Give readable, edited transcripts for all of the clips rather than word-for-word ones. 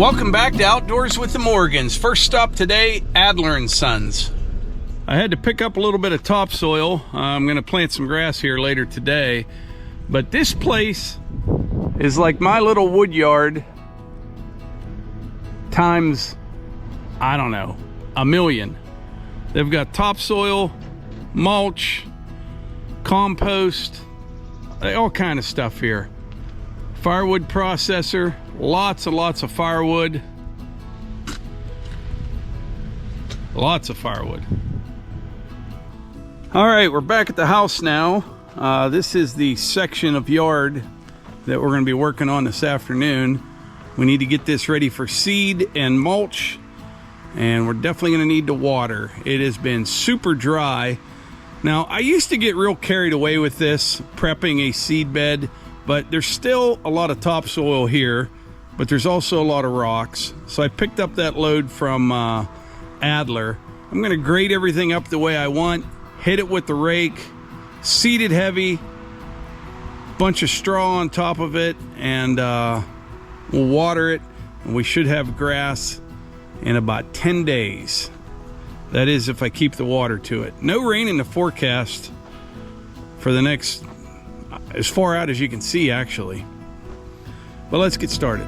Welcome back to Outdoors with the Morgans. First stop today, Adler & Sons. I had to pick up a little bit of topsoil. I'm going to plant some grass here later today. But this place is like my little wood yard times, I don't know, a million. They've got topsoil, mulch, compost, all kind of stuff here. Firewood processor, lots and lots of firewood. Lots of firewood. All right, we're back at the house now. This is the section of yard that we're going to be working on this afternoon. We need to get this ready for seed and mulch, and we're definitely going to need to water. It has been super dry. Now, I used to get real carried away with this, prepping a seed bed, but there's still a lot of topsoil here, but there's also a lot of rocks. So I picked up that load from Adler. I'm going to grade everything up the way I want, hit it with the rake, seed it heavy, bunch of straw on top of it, and we'll water it, and we should have grass in about 10 days. That is if I keep the water to it. No rain in the forecast for the next, as far out as you can see actually. But let's get started.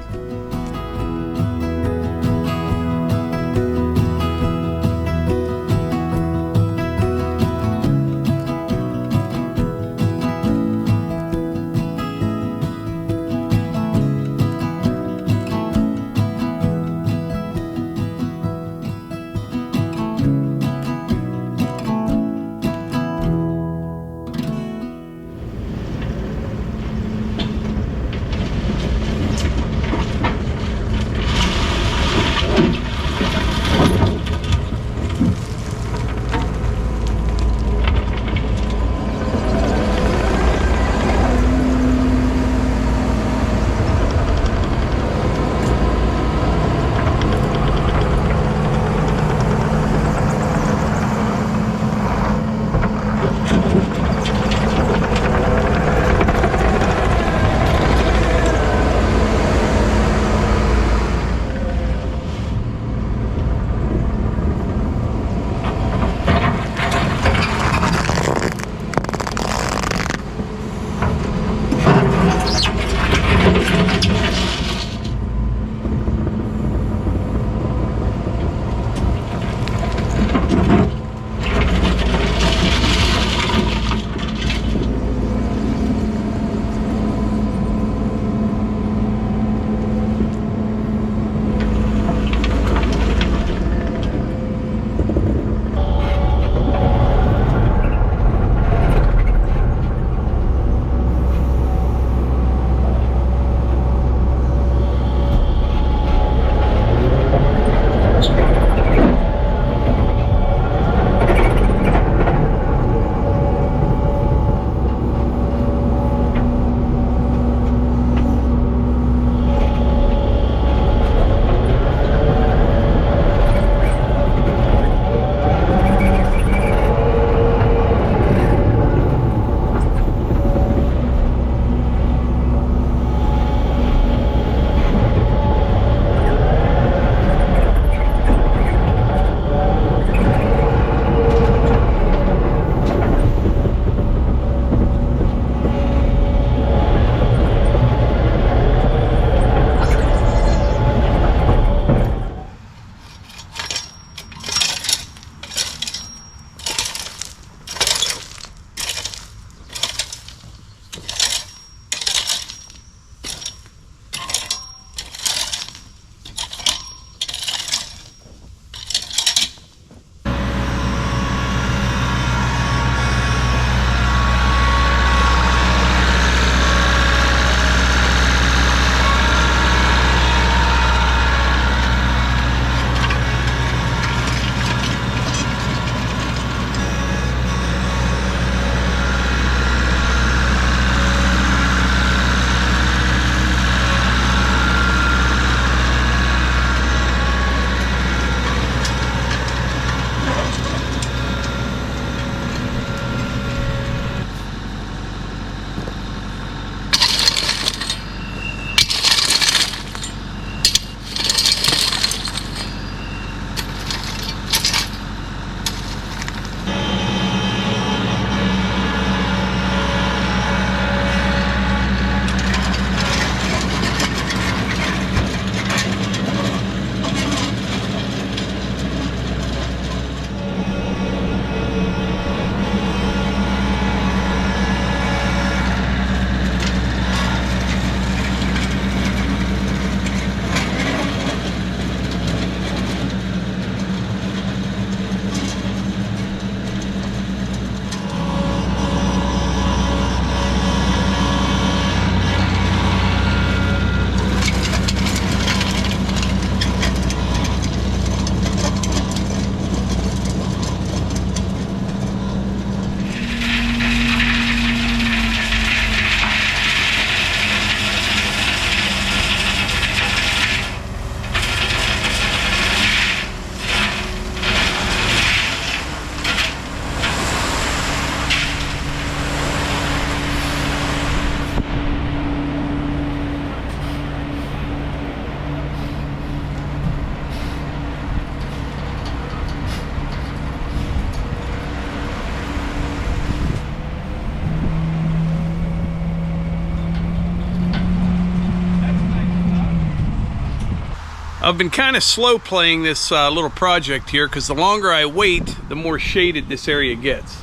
I've been kind of slow playing this little project here because the longer I wait, the more shaded this area gets.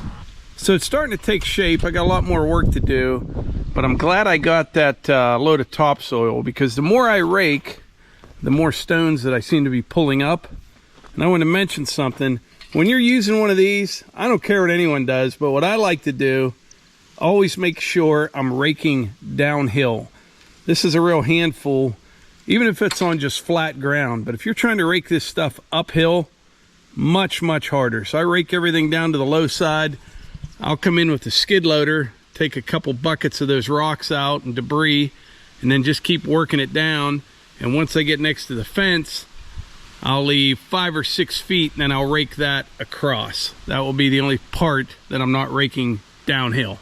So it's starting to take shape. I got a lot more work to do, but I'm glad I got that load of topsoil, because the more I rake, the more stones that I seem to be pulling up. And I want to mention something. When you're using one of these, I don't care what anyone does, but what I like to do, always make sure I'm raking downhill. This is a real handful, even if it's on just flat ground. But if you're trying to rake this stuff uphill, much harder. So I rake everything down to the low side. I'll come in with the skid loader, take a couple buckets of those rocks out and debris, and then just keep working it down. And once I get next to the fence, I'll leave 5 or 6 feet, and then I'll rake that across. That will be the only part that I'm not raking downhill.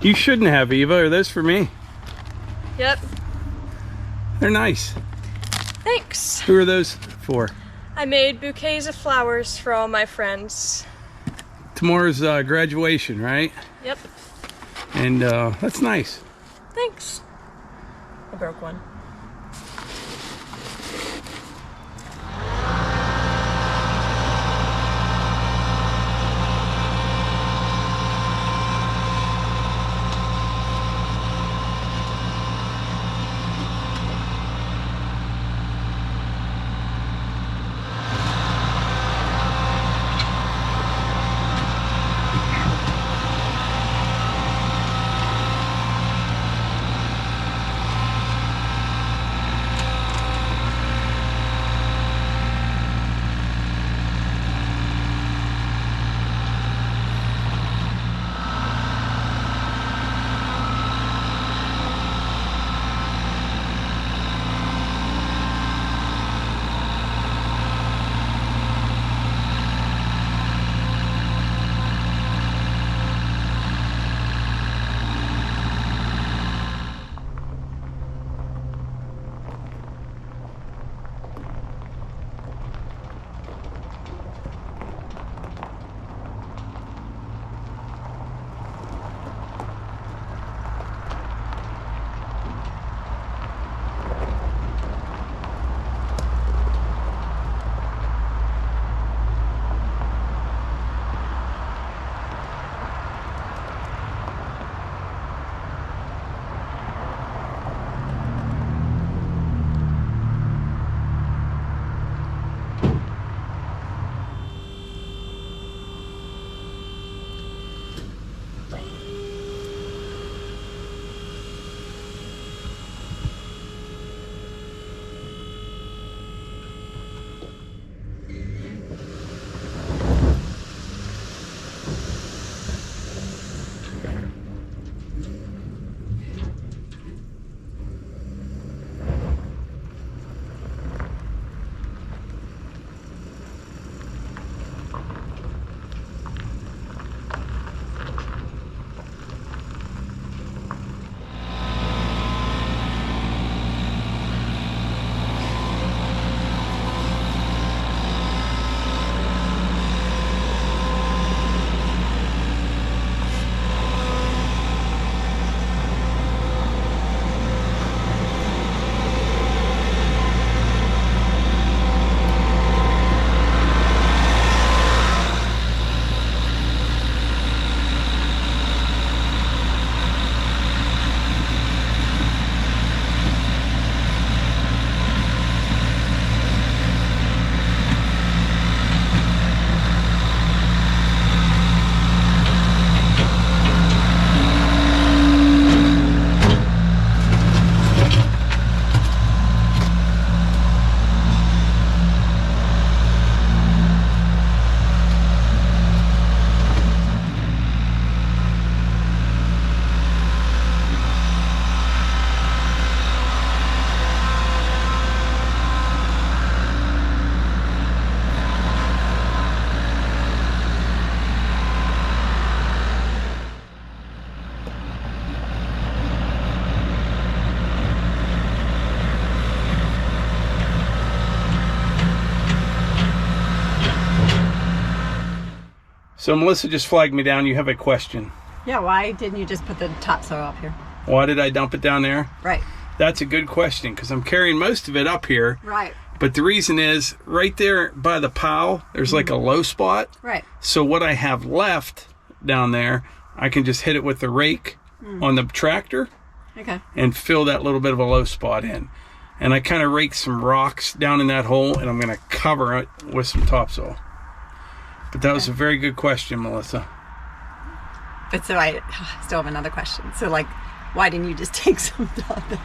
You shouldn't have, Eva. Are those for me? Yep. They're nice. Thanks. Who are those for? I made bouquets of flowers for all my friends. Tomorrow's graduation, right? Yep. And that's nice. Thanks. I broke one. So Melissa just flagged me down. You have a question. Yeah, why didn't you just put the topsoil up here? Why did I dump it down there? Right. That's a good question, because I'm carrying most of it up here. Right. But the reason is, right there by the pile, there's like a low spot. Right. So what I have left down there, I can just hit it with the rake on the tractor. Okay. And fill that little bit of a low spot in. And I kind of rake some rocks down in that hole, and I'm going to cover it with some topsoil. But that was a very good question, Melissa. But so I still have another question. So, like, why didn't you just take some down there?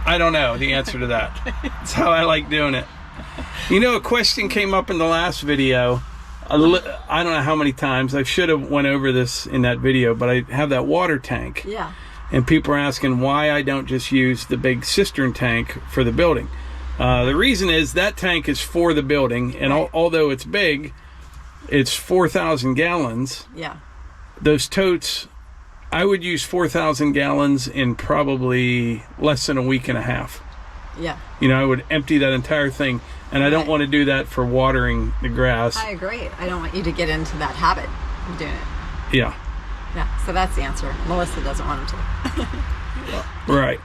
I don't know the answer to that. That's how I like doing it. You know, a question came up in the last video. I don't know how many times. I should have went over this in that video, but I have that water tank. Yeah. And people are asking why I don't just use the big cistern tank for the building. The reason is that tank is for the building, and although it's big, it's 4,000 gallons. Yeah. Those totes, I would use 4,000 gallons in probably less than a week and a half. Yeah. You know, I would empty that entire thing, and I don't want to do that for watering the grass. I agree. I don't want you to get into that habit of doing it. Yeah. Yeah, so that's the answer. Melissa doesn't want him to. Right.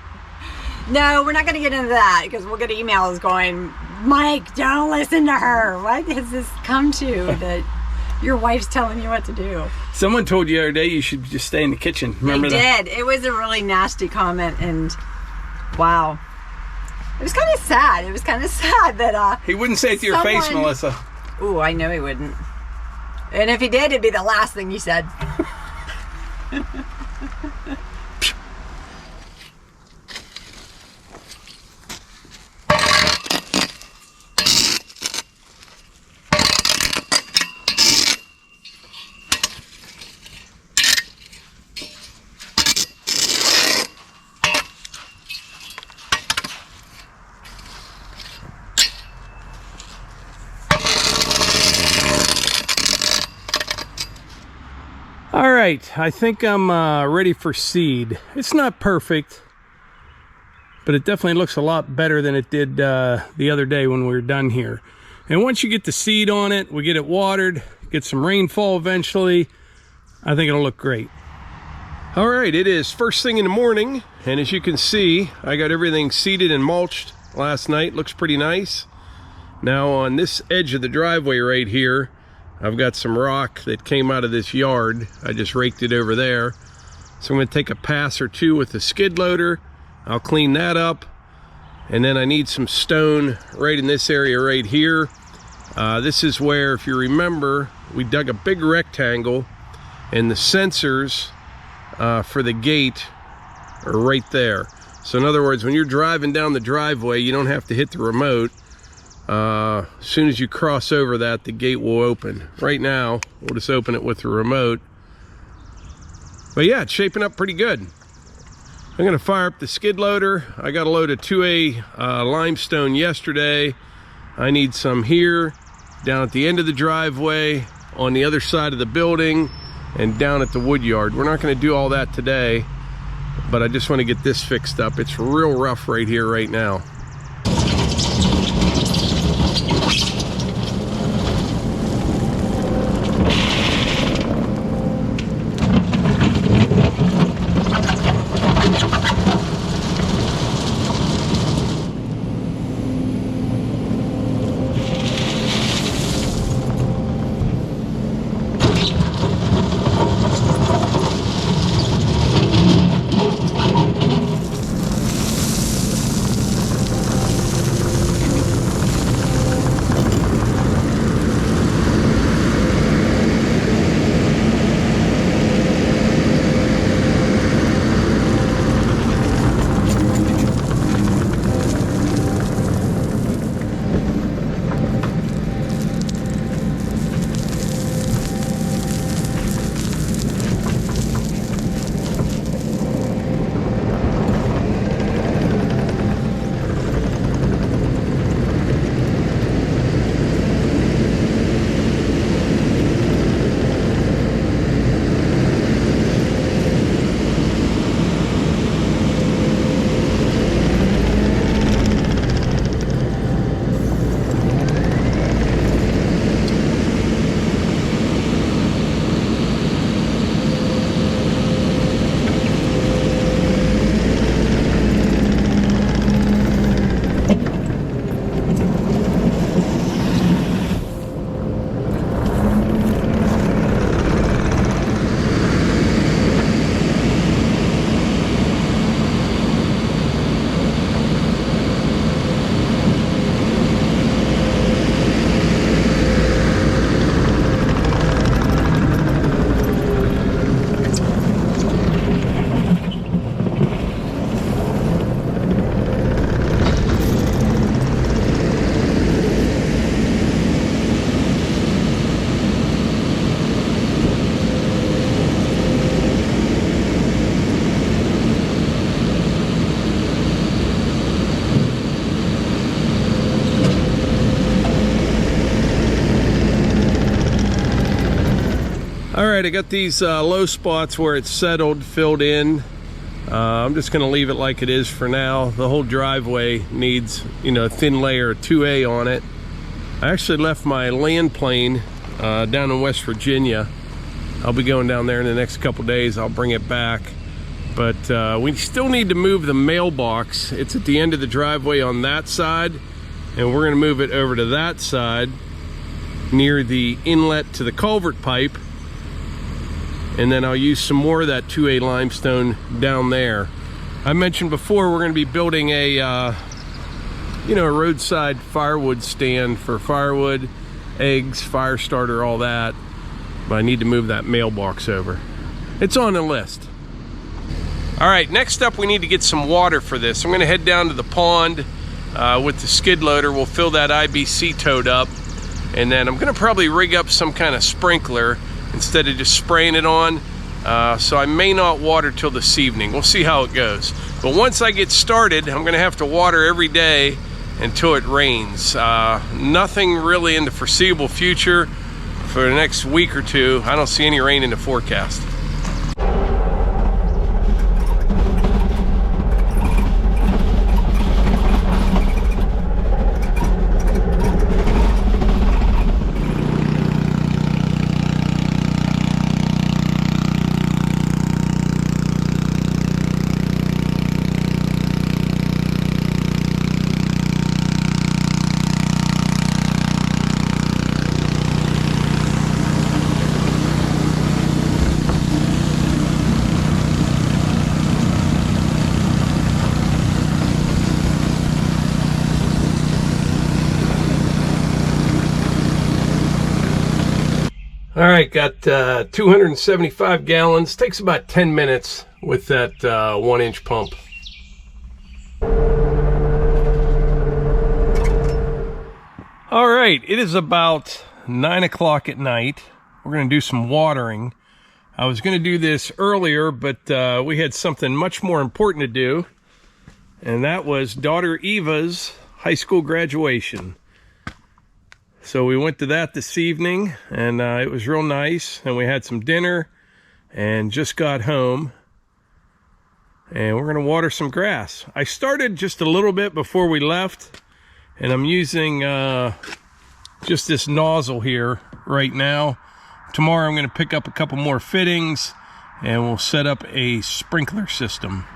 No, we're not going to get into that, because we'll get emails going, Mike, don't listen to her. What has this come to that your wife's telling you what to do? Someone told you the other day you should just stay in the kitchen. Remember that? They did. It was a really nasty comment, and wow. It was kind of sad. It was kind of sad that he wouldn't say it to your face, Melissa. Ooh, I know he wouldn't. And if he did, it'd be the last thing he said. All right, I think I'm ready for seed. It's not perfect, but it definitely looks a lot better than it did the other day when we were done here. And once you get the seed on it, we get it watered, get some rainfall eventually, I think it'll look great. All right, it is first thing in the morning, and as you can see, I got everything seeded and mulched last night. Looks pretty nice. Now on this edge of the driveway right here, I've got some rock that came out of this yard. I just raked it over there. So I'm going to take a pass or two with the skid loader. I'll clean that up. And then I need some stone right in this area right here. This is where, if you remember, we dug a big rectangle, and the sensors for the gate are right there. So in other words, when you're driving down the driveway, you don't have to hit the remote. As soon as you cross over that, the gate will open. Right now, we'll just open it with the remote. But yeah, it's shaping up pretty good. I'm going to fire up the skid loader. I got a load of 2A limestone yesterday. I need some here, down at the end of the driveway, on the other side of the building, and down at the wood yard. We're not going to do all that today, but I just want to get this fixed up. It's real rough right here right now. right, I got these low spots where it's settled, filled in. I'm just gonna leave it like it is for now. The whole driveway needs, you know, a thin layer of 2A on it. I actually left my land plane down in West Virginia. I'll be going down there in the next couple days. I'll bring it back. But we still need to move the mailbox. It's at the end of the driveway on that side, and we're gonna move it over to that side near the inlet to the culvert pipe. And then I'll use some more of that 2A limestone down there. I mentioned before we're gonna be building a you know, a roadside firewood stand for firewood, eggs, fire starter, all that. But I need to move that mailbox over. It's on the list. All right, next up we need to get some water for this. I'm gonna head down to the pond with the skid loader. We'll fill that IBC tote up, and then I'm gonna probably rig up some kind of sprinkler instead of just spraying it on. So I may not water till this evening. We'll see how it goes. But once I get started, I'm gonna have to water every day until it rains. Nothing really in the foreseeable future for the next week or two. I don't see any rain in the forecast. All right, got 275 gallons. Takes about 10 minutes with that 1-inch pump. All right, it is about 9 o'clock at night. We're gonna do some watering. I was gonna do this earlier, but we had something much more important to do, and that was daughter Eva's high school graduation. So we went to that this evening, and it was real nice, and we had some dinner and just got home, and we're gonna water some grass. I started just a little bit before we left, and I'm using just this nozzle here right now. Tomorrow I'm gonna pick up a couple more fittings and we'll set up a sprinkler system.